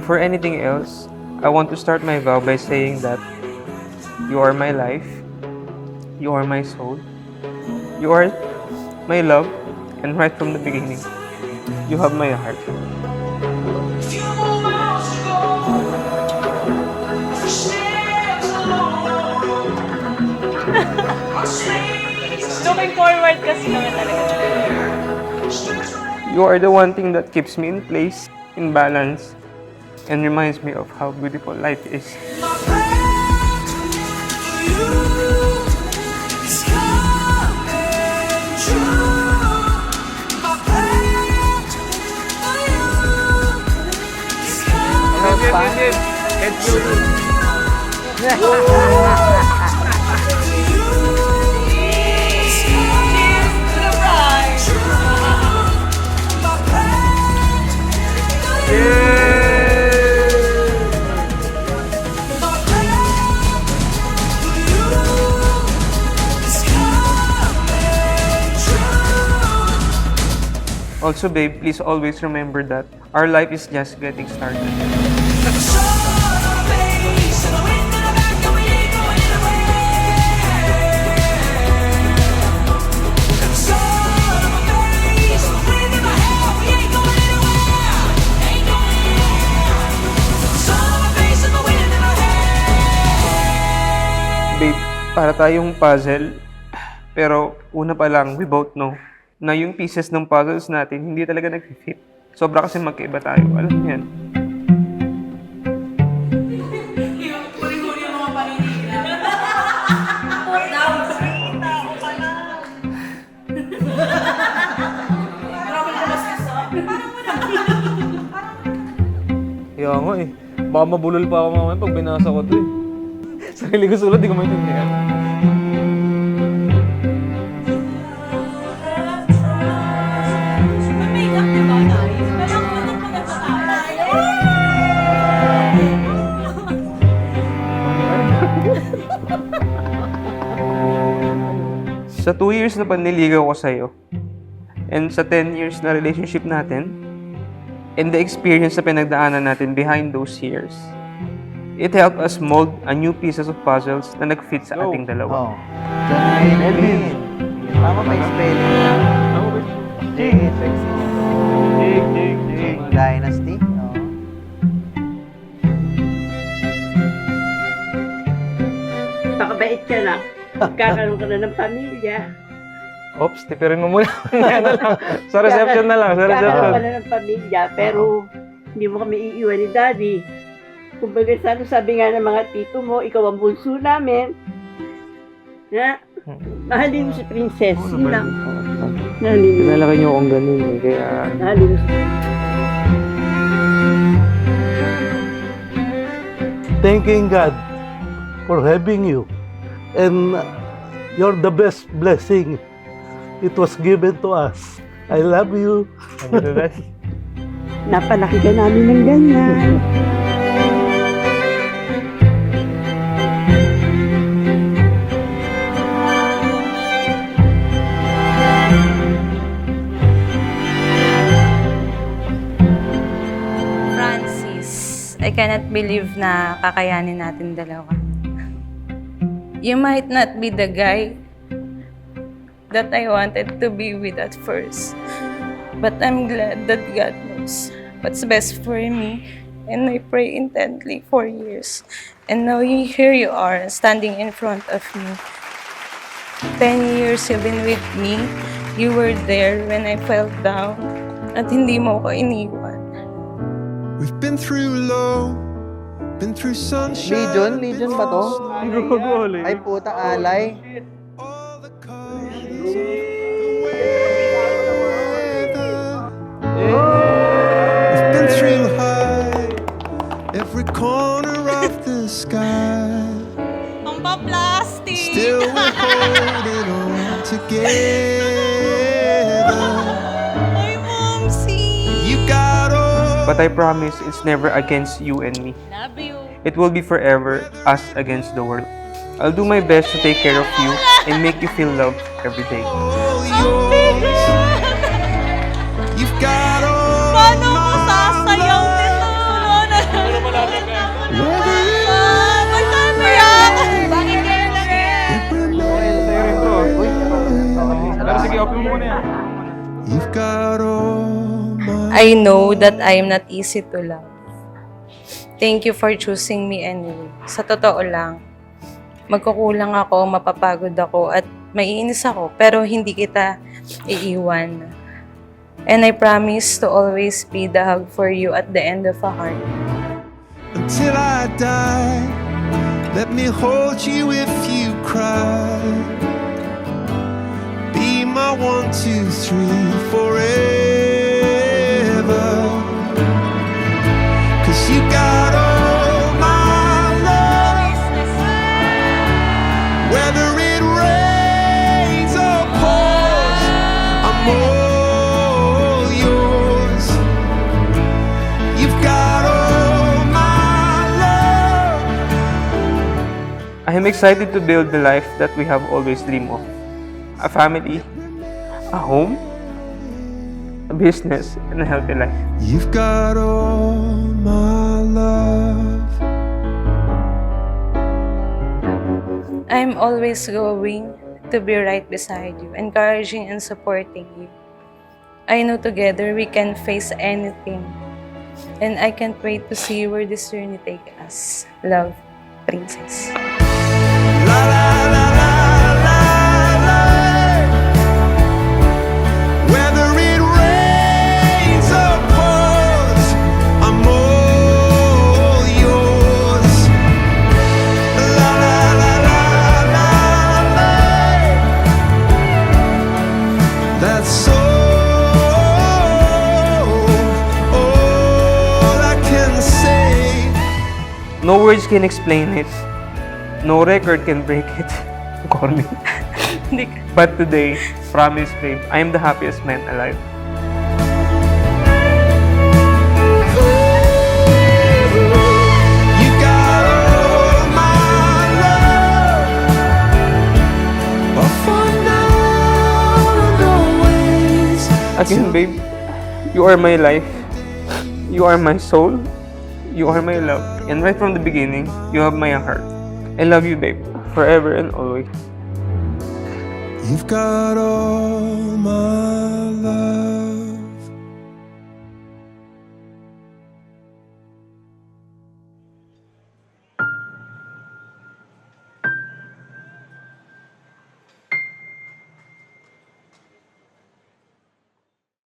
Before anything else, I want to start my vow by saying that you are my life, you are my soul, you are my love, and right from the beginning, you have my heart. Looking forward kasi kami talaga. You are the one thing that keeps me in place, in balance, and reminds me of how beautiful life is. Also, babe, please always remember that our life is just getting started. Babe, para tayong puzzle, pero una pa lang, we both know na yung pieces ng puzzles natin hindi talaga nag-fit. Sobra kasi magkaiba tayo. Alam mo yan. Kaya nga eh. Baka mabulol pa ako mamaya pag binasa ko to eh. Sarili ko sulat, di ko maintindihan. Sa 2 years na panliligaw ko sa'yo, and sa 10 years na relationship natin, and the experience na pinagdaanan natin behind those years, it helped us mold a new pieces of puzzles na nag-fit sa ating dalawa. Oh. John Wayne Edwin. Tama ba yung spelling niya? Jig Dynasty. Oh. Pakabait ka lang. Magkakaroon ka na ng pamilya. Oops, tipirin mo muna. Yan na lang. Sa reception na lang. Sa Magkakaroon reception. ka na ng pamilya, pero hindi mo kami iiwan ni Daddy. Kumbaga, sabi nga ng mga tito mo, ikaw ang bunso namin. Na, mahalin mo si Princess. Yun lang. Mahalin mo. Pinalaki niyo akong ganun eh, kaya... Mahalin mo. Thanking God for having you. And you're the best blessing it was given to us. I love you. Napalaki ka namin ng ganyan. Francis, I cannot believe na kakayanin natin dalawa. You might not be the guy that I wanted to be with at first, but I'm glad that God knows what's best for me, and I pray intently for years. And now here you are, standing in front of me. 10 years you've been with me. You were there when I felt down, at hindi mo ko iniwan. We've been through low, been through sunshine. Legion ba to? Ay puta, alay. All the colors of the weather. We've been through high, every corner of the sky. Ang pa-plastic! Still we're holding on together. Ay, Momsi! You got all. But I promise it's never against you and me. Love you! It will be forever us against the world. I'll do my best to take care of you and make you feel loved every day. All yours. You've got all Paano ko my sasayaw love. nito? You've got all my I know that I am not easy to love. Thank you for choosing me anyway. Sa totoo lang, magkukulang ako, mapapagod ako, at maiinis ako, pero hindi kita iiwan. And I promise to always be the hug for you at the end of a heart. until I die. Let me hold you if you cry. Be my 1, 2, 3 forever. 'Cause you got all my love. Whether it rains or pours, I'm all yours. You've got all my love. I am excited to build the life that we have always dreamed of. A family, a home, a business, and a healthy life. You've got all my love. I'm always going to be right beside you, encouraging and supporting you. I know together we can face anything. And I can't wait to see where this journey takes us. Love, Princess. La la la la la la. Whether it rains or pours, I'm all yours. La la la la la la. That's all I can say. No words can explain it. No record can break it. Corny. Hindi ka- But today, promise, babe, I am the happiest man alive. You got all my love. Oh, for now and always. Again, babe, you are my life. You are my soul. You are my love. And right from the beginning, you have my heart. I love you, babe, forever and always. You've got all my love.